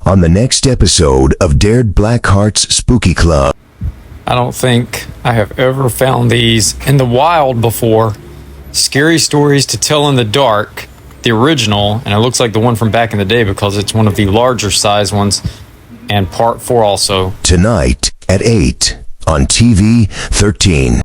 on the next episode of Dared BlackHearts Spooky Club. I don't think I have ever found these in the wild before. Scary Stories to Tell in the Dark, the original, and it looks like the one from back in the day because it's one of the larger size ones, and part 4 also. Tonight at 8 on TV 13.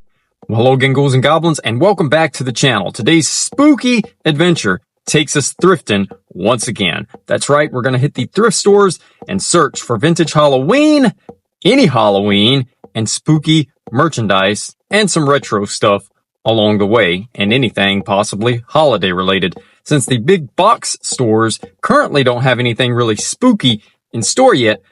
Well, hello again, ghouls and goblins, and welcome back to the channel. Today's spooky adventure takes us thrifting once again. That's right, we're going to hit the thrift stores and search for vintage Halloween, any Halloween, and spooky merchandise, and some retro stuff along the way, and anything possibly holiday related. Since the big box stores currently don't have anything really spooky in store yet,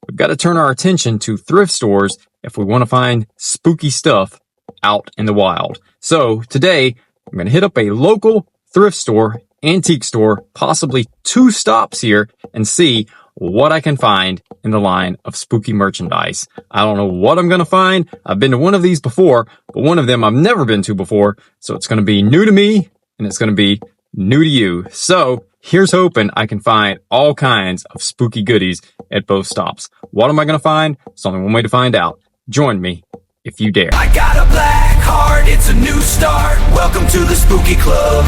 we've got to turn our attention to thrift stores if we want to find spooky stuff out in the wild. So today, I'm going to hit up a local thrift store, antique store, possibly 2 stops here, and see what I can find in the line of spooky merchandise. I don't know what I'm going to find. I've been to one of these before, but one of them I've never been to before. So it's going to be new to me, and it's going to be new to you. So here's hoping I can find all kinds of spooky goodies at both stops. What am I going to find? There's only one way to find out. Join me if you dare. I got a black heart, it's a new start. Welcome to the spooky club.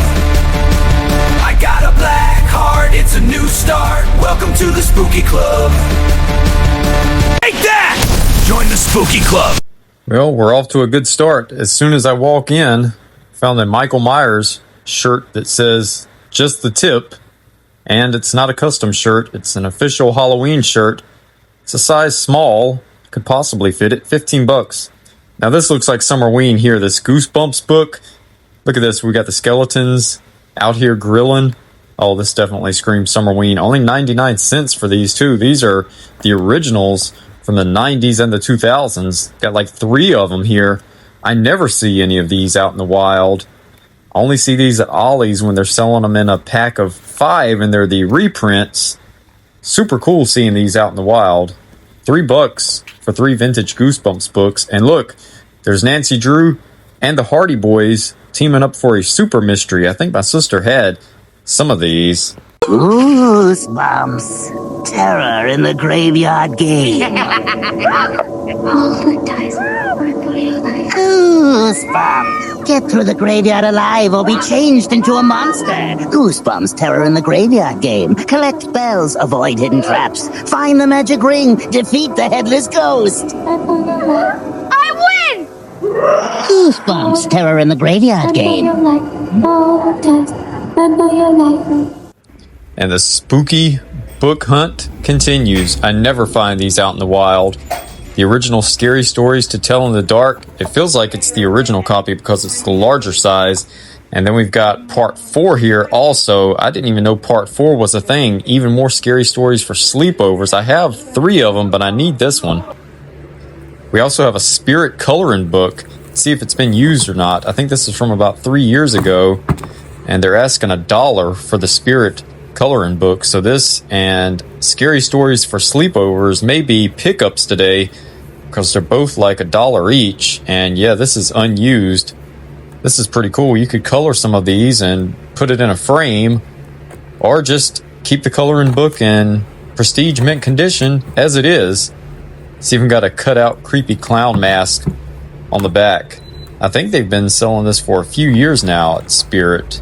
I got a black heart, it's a new start. Welcome to the spooky club. Take that! Join the spooky club. Well, we're off to a good start. As soon as I walk in, found a Michael Myers shirt that says just the tip, and it's not a custom shirt, it's an official Halloween shirt. It's a size small, could possibly fit it, $15. Now this looks like Summerween here, this Goosebumps book. Look at this, we got the skeletons out here grilling. Oh, this definitely screams Summerween. Only 99 cents for these too. These are the originals from the 90s and the 2000s. Got like 3 of them here. I never see any of these out in the wild. I only see these at Ollie's when they're selling them in a pack of 5 and they're the reprints. Super cool seeing these out in the wild. $3 for 3 vintage Goosebumps books. And look, there's Nancy Drew and the Hardy Boys teaming up for a super mystery. I think my sister had some of these. Goosebumps. Terror in the graveyard game. Goosebumps. Get through the graveyard alive or be changed into a monster. Goosebumps. Terror in the graveyard game. Collect bells. Avoid hidden traps. Find the magic ring. Defeat the headless ghost. I win! Goosebumps. Terror in the graveyard game. And the spooky book hunt continues. I never find these out in the wild. The original Scary Stories to Tell in the Dark. It feels like it's the original copy because it's the larger size. And then we've got part 4 here also. I didn't even know part 4 was a thing. Even more Scary Stories for sleepovers. I have 3 of them, but I need this one. We also have a spirit coloring book. Let's see if it's been used or not. I think this is from about 3 years ago. And they're asking $1 for the spirit coloring book. So this and Scary Stories for sleepovers may be pickups today because they're both like $1 each. And yeah, this is unused. This is pretty cool. You could color some of these and put it in a frame, or just keep the coloring book in prestige mint condition as it is. It's even got a cutout creepy clown mask on the back. I think they've been selling this for a few years now at Spirit.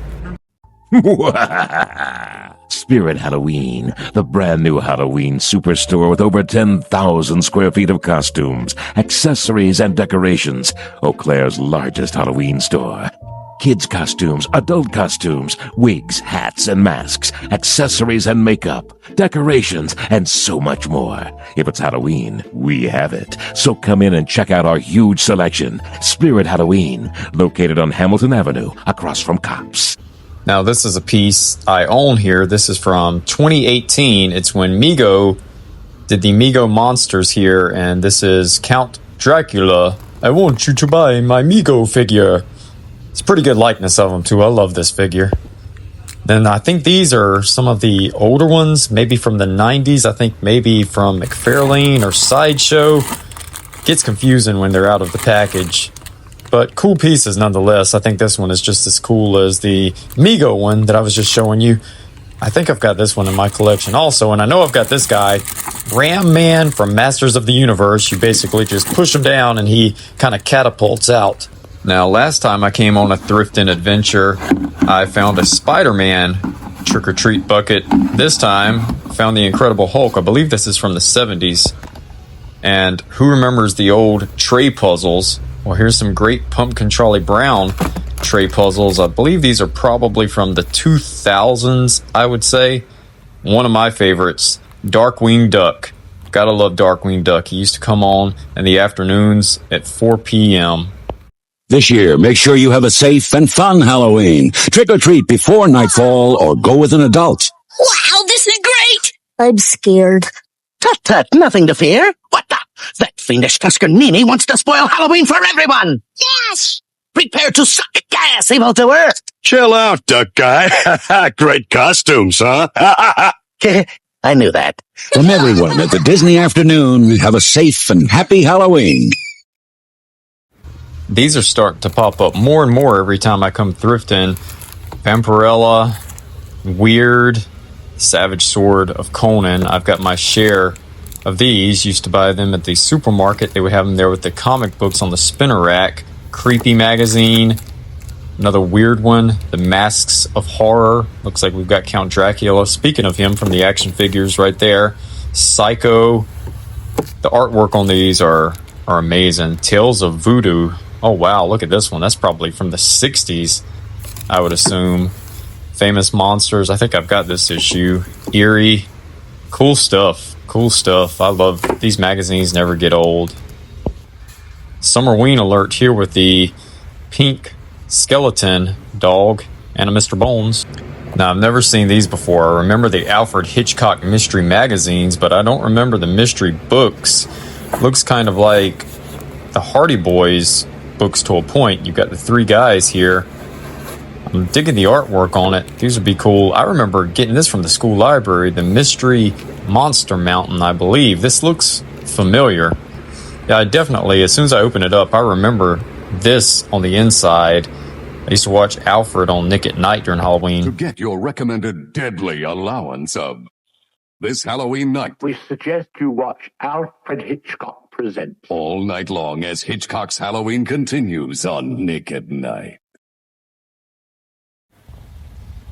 Spirit Halloween, the brand new Halloween superstore with over 10,000 square feet of costumes, accessories, and decorations. Eau Claire's largest Halloween store. Kids' costumes, adult costumes, wigs, hats, and masks, accessories and makeup, decorations, and so much more. If it's Halloween, we have it. So come in and check out our huge selection. Spirit Halloween, located on Hamilton Avenue, across from Cops. Now, this is a piece I own here. This is from 2018. It's when Mego did the Mego Monsters here, and this is Count Dracula. I want you to buy my Mego figure. It's a pretty good likeness of him, too. I love this figure. Then I think these are some of the older ones, maybe from the 90s. I think maybe from McFarlane or Sideshow. Gets confusing when they're out of the package. But cool pieces nonetheless. I think this one is just as cool as the Mego one that I was just showing you. I think I've got this one in my collection also, and I know I've got this guy, Ram Man from Masters of the Universe. You basically just push him down and he kind of catapults out. Now, last time I came on a thrifting adventure, I found a Spider-Man trick-or-treat bucket. This time, found the Incredible Hulk. I believe this is from the 70s. And who remembers the old tray puzzles? Well, here's some great Pumpkin Charlie Brown tray puzzles. I believe these are probably from the 2000s, I would say. One of my favorites, Darkwing Duck. Gotta love Darkwing Duck. He used to come on in the afternoons at 4 p.m. This year, make sure you have a safe and fun Halloween. Trick or treat before nightfall or go with an adult. Wow, this is great! I'm scared. Tut tut, nothing to fear. What the? That fiendish Tuscanini wants to spoil Halloween for everyone. Yes! Prepare to suck gas, evildoer. Chill out, Duck Guy. Great costumes, huh? I knew that. From everyone at the Disney Afternoon, have a safe and happy Halloween. These are starting to pop up more and more every time I come thrifting. Vampirella, Weird, Savage Sword of Conan. I've got my share of these. Used to buy them at the supermarket. They would have them there with the comic books on the spinner rack. Creepy magazine. Another weird one, The Masks of Horror. Looks like we've got Count Dracula. Speaking of him, from the action figures right there. Psycho. The artwork on these are amazing. Tales of Voodoo. Oh wow, look at this one. That's probably from the 60s, I would assume. Famous Monsters. I think I've got this issue. Eerie. Cool stuff. Cool stuff. I love these magazines, never get old. Summerween alert here with the pink skeleton dog and a Mr. Bones. Now, I've never seen these before. I remember the Alfred Hitchcock mystery magazines, but I don't remember the mystery books. Looks kind of like the Hardy Boys books to a point. You've got the three guys here. I'm digging the artwork on it. These would be cool. I remember getting this from the school library, the Mystery Monster Mountain, I believe. This looks familiar. Yeah, I definitely, as soon as I open it up, I remember this on the inside. I used to watch Alfred on Nick at Night during Halloween. To get your recommended deadly allowance of this Halloween night, we suggest you watch Alfred Hitchcock present all night long as Hitchcock's Halloween continues on Nick at Night.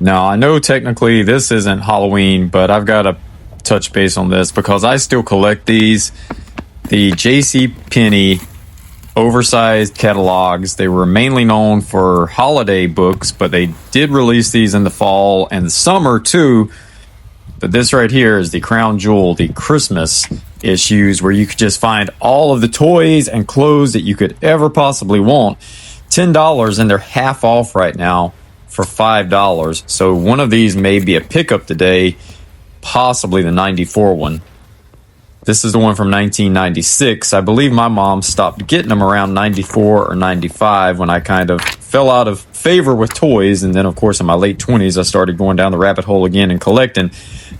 Now, I know technically this isn't Halloween, but I've got to touch base on this because I still collect these. The JCPenney oversized catalogs. They were mainly known for holiday books, but they did release these in the fall and the summer too. But this right here is the crown jewel, the Christmas issues, where you could just find all of the toys and clothes that you could ever possibly want. $10, and they're half off right now for $5. So one of these may be a pickup today, possibly the 94 one. This is the one from 1996. I believe my mom stopped getting them around 94 or 95 when I kind of fell out of favor with toys. And then, of course, in my late 20s, I started going down the rabbit hole again and collecting.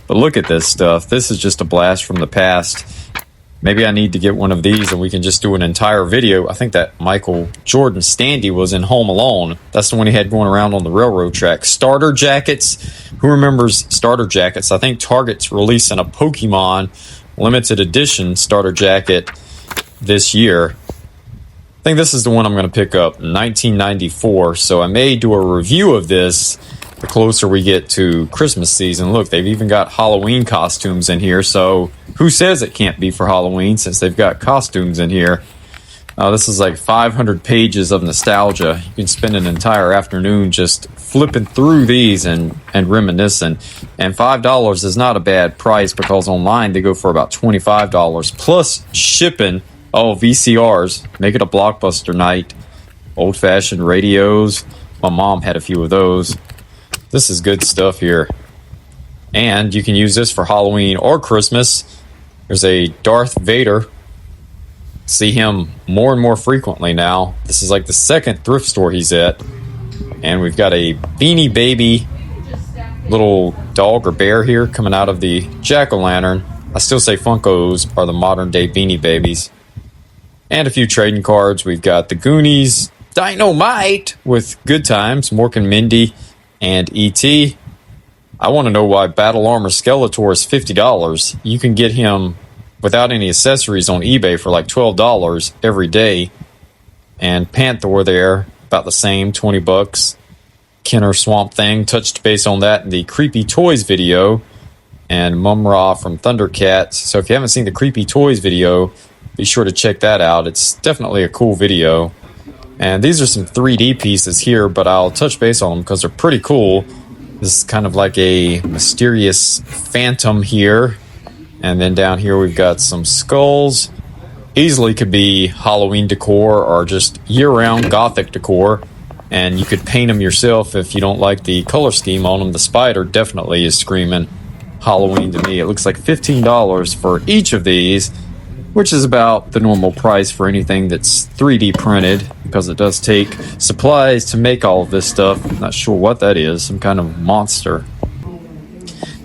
But look at this stuff. This is just a blast from the past. Maybe I need to get one of these and we can just do an entire video. I think that Michael Jordan Standy was in Home Alone. That's the one he had going around on the railroad track. Starter jackets. Who remembers starter jackets? I think Target's releasing a Pokemon limited edition starter jacket this year. I think this is the one I'm going to pick up, 1994. So I may do a review of this the closer we get to Christmas season. Look, they've even got Halloween costumes in here. So who says it can't be for Halloween since they've got costumes in here? This is like 500 pages of nostalgia. You can spend an entire afternoon just flipping through these and reminiscing. And $5 is not a bad price because online they go for about $25 plus shipping. Oh, VCRs. Make it a blockbuster night. Old-fashioned radios. My mom had a few of those. This is good stuff here. And you can use this for Halloween or Christmas. There's a Darth Vader. See him more and more frequently now. This is like the second thrift store he's at. And we've got a Beanie Baby little dog or bear here coming out of the jack-o'-lantern. I still say Funkos are the modern day Beanie Babies. And a few trading cards. We've got the Goonies, Dynamite with Good Times, Mork and Mindy, and E.T. I want to know why Battle Armor Skeletor is $50. You can get him without any accessories on eBay for like $12 every day. And Panther there, about the same, $20. Kenner Swamp Thing, touched base on that in the Creepy Toys video. And Mum-Ra from Thundercats. So if you haven't seen the Creepy Toys video, be sure to check that out. It's definitely a cool video. And these are some 3D pieces here, but I'll touch base on them because they're pretty cool. This is kind of like a mysterious phantom here. And then down here we've got some skulls. Easily could be Halloween decor or just year-round Gothic decor. And you could paint them yourself if you don't like the color scheme on them. The spider definitely is screaming Halloween to me. It looks like $15 for each of these, which is about the normal price for anything that's 3D printed, because it does take supplies to make all of this stuff. I'm not sure what that is, some kind of monster.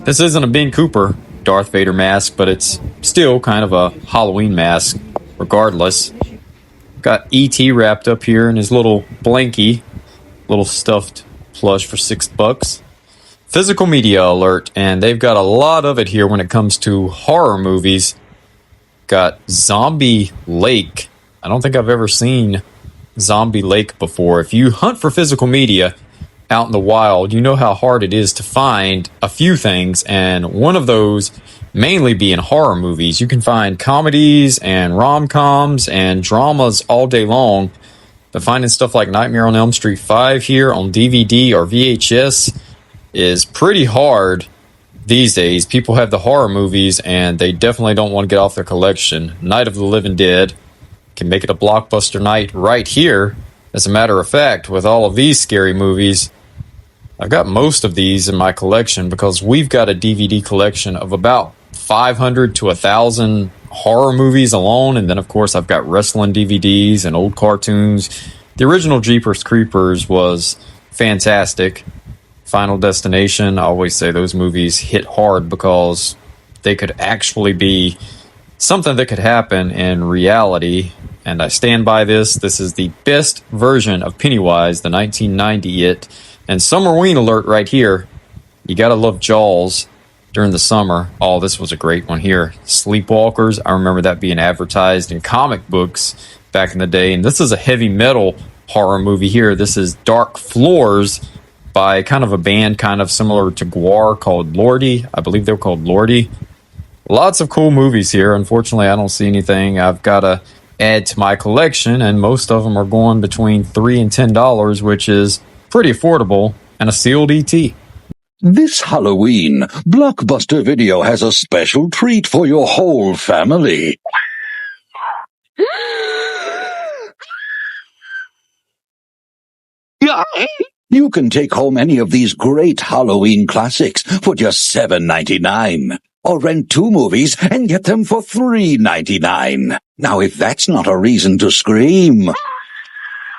This isn't a Ben Cooper Darth Vader mask, but it's still kind of a Halloween mask regardless. Got E.T. wrapped up here in his little blankie, little stuffed plush for $6. Physical media alert, and they've got a lot of it here when it comes to horror movies. Got Zombie Lake. I don't think I've ever seen Zombie Lake before. If you hunt for physical media out in the wild, you know how hard it is to find a few things, and one of those mainly being horror movies. You can find comedies and rom-coms and dramas all day long, but finding stuff like Nightmare on Elm Street 5 here on DVD or VHS is pretty hard these days. People have the horror movies and they definitely don't want to get off their collection. Night of the Living Dead can make it a blockbuster night right here. As a matter of fact, with all of these scary movies, I've got most of these in my collection because we've got a DVD collection of about 500 to 1,000 horror movies alone. And then, of course, I've got wrestling DVDs and old cartoons. The original Jeepers Creepers was fantastic. Final Destination, I always say those movies hit hard because they could actually be something that could happen in reality. And I stand by this. This is the best version of Pennywise, the 1990 It. And Summerween alert right here. You gotta love Jaws during the summer. Oh, this was a great one here. Sleepwalkers. I remember that being advertised in comic books back in the day. And this is a heavy metal horror movie here. This is Dark Floors by kind of a band kind of similar to Gwar called Lordy. I believe they're called Lordy. Lots of cool movies here. Unfortunately, I don't see anything I've got to add to my collection, and most of them are going between $3 and $10, which is pretty affordable, and a sealed ET. This Halloween, Blockbuster Video has a special treat for your whole family. You can take home any of these great Halloween classics for just $7.99. Or rent 2 movies and get them for $3.99. Now, if that's not a reason to scream,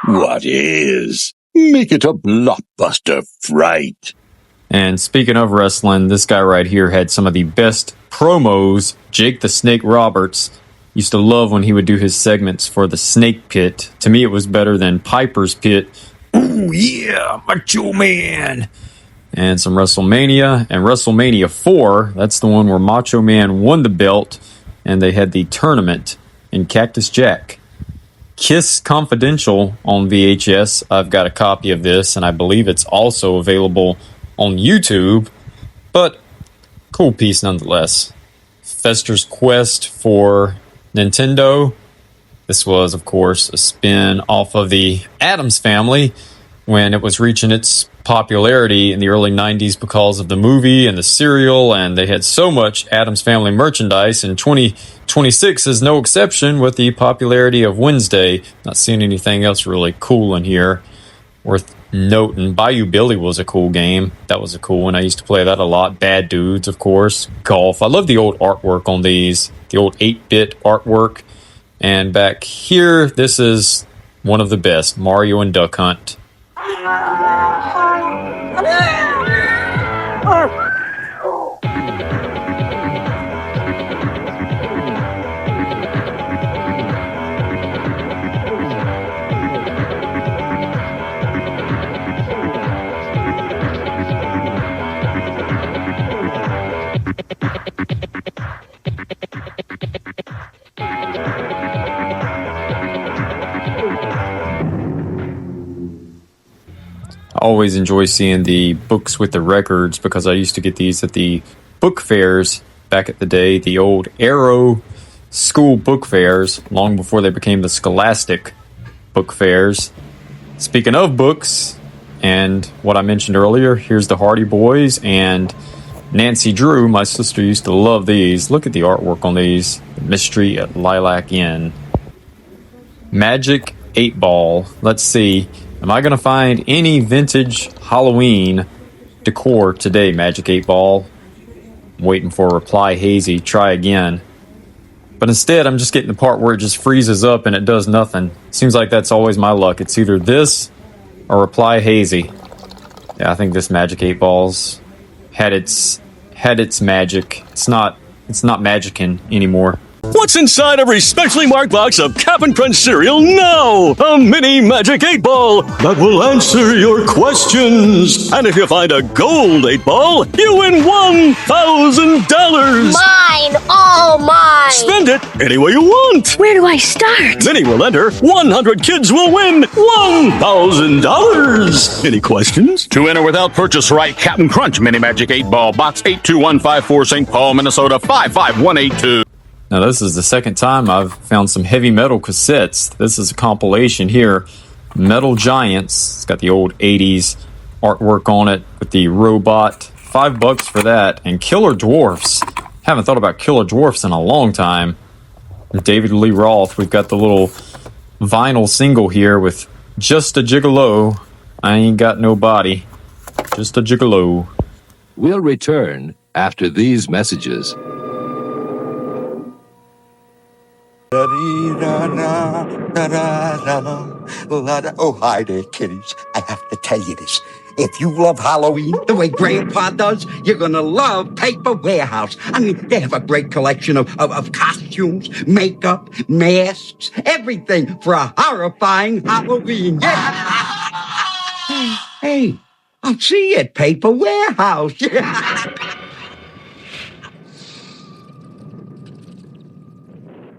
what is? Make it a blockbuster fright. And speaking of wrestling, this guy right here had some of the best promos. Jake the Snake Roberts used to love when he would do his segments for the Snake Pit. To me, it was better than Piper's Pit. Oh, yeah, Macho Man. And some WrestleMania. And WrestleMania 4, that's the one where Macho Man won the belt. And they had the tournament in Cactus Jack. Kiss Confidential on VHS. I've got a copy of this, and I believe it's also available on YouTube. But cool piece nonetheless. Fester's Quest for Nintendo. This was, of course, a spin off of the Addams Family when it was reaching its popularity in the early 90s because of the movie and the cereal, and they had so much Addams Family merchandise, and 2026 is no exception with the popularity of Wednesday. Not seeing anything else really cool in here worth noting. Bayou Billy was a cool game. That was a cool one. I used to play that a lot. Bad Dudes, of course. Golf. I love the old artwork on these. The old 8-bit artwork. And back here, this is one of the best. Mario and Duck Hunt. always enjoy seeing the books with the records because I used to get these at the book fairs back at the day, the old Arrow school book fairs, long before they became the Scholastic book fairs. Speaking of books, and what I mentioned earlier, here's the Hardy Boys and Nancy Drew. My sister used to love these. Look at the artwork on these. The Mystery at Lilac Inn. Magic 8 Ball. Let's see. Am I going to find any vintage Halloween decor today, Magic 8 Ball? I'm waiting for a reply hazy. Try again. But instead, I'm just getting the part where it just freezes up and it does nothing. Seems like that's always my luck. It's either this or reply hazy. Yeah, I think this Magic 8 Balls had its magic. It's not magicking anymore. What's inside every specially marked box of Cap'n Crunch cereal now? A mini Magic 8 Ball that will answer your questions. And if you find a gold 8 Ball, you win $1,000. Mine! All mine! Spend it any way you want. Where do I start? Many will enter. 100 kids will win $1,000. Any questions? To enter without purchase, write Cap'n Crunch Mini Magic 8 Ball, Box 82154, St. Paul, Minnesota 55182. Now, this is the second time I've found some heavy metal cassettes. This is a compilation here. Metal Giants. It's got the old 80s artwork on it with the robot. $5 for that. And Killer Dwarfs. Haven't thought about Killer Dwarfs in a long time. David Lee Roth. We've got the little vinyl single here with Just a Gigolo. I ain't got no body. Just a gigolo. We'll return after these messages. Oh, hi there, kiddies. I have to tell you this. If you love Halloween the way Grandpa does, you're gonna love Paper Warehouse. I mean, they have a great collection of costumes, makeup, masks, everything for a horrifying Halloween. Yeah. Hey, I'll see you at Paper Warehouse.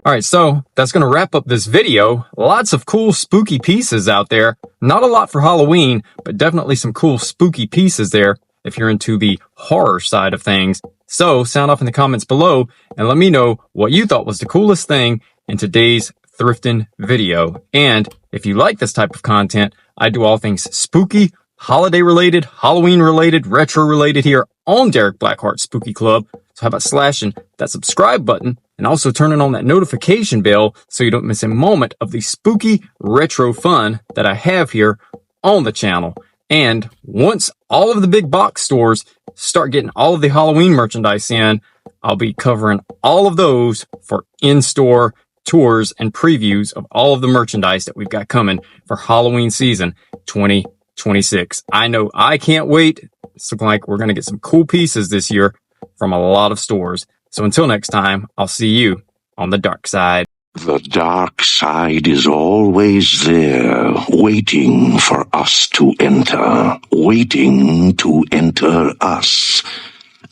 Alright, so that's going to wrap up this video. Lots of cool spooky pieces out there. Not a lot for Halloween, but definitely some cool spooky pieces there if you're into the horror side of things. So sound off in the comments below and let me know what you thought was the coolest thing in today's thrifting video. And if you like this type of content, I do all things spooky, holiday related, Halloween related, retro related here on Derek BlackHearts Spooky Club. So how about slashing that subscribe button and also turning on that notification bell so you don't miss a moment of the spooky retro fun that I have here on the channel. And once all of the big box stores start getting all of the Halloween merchandise in, I'll be covering all of those for in-store tours and previews of all of the merchandise that we've got coming for Halloween season 2026. I know I can't wait. It's looking like we're going to get some cool pieces this year from a lot of stores. So until next time, I'll see you on the dark side. The dark side is always there, waiting for us to enter, waiting to enter us.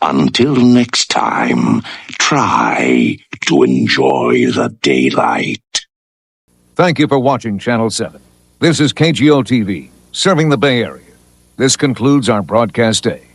Until next time, try to enjoy the daylight. Thank you for watching Channel 7. This is KGO TV, serving the Bay Area. This concludes our broadcast day.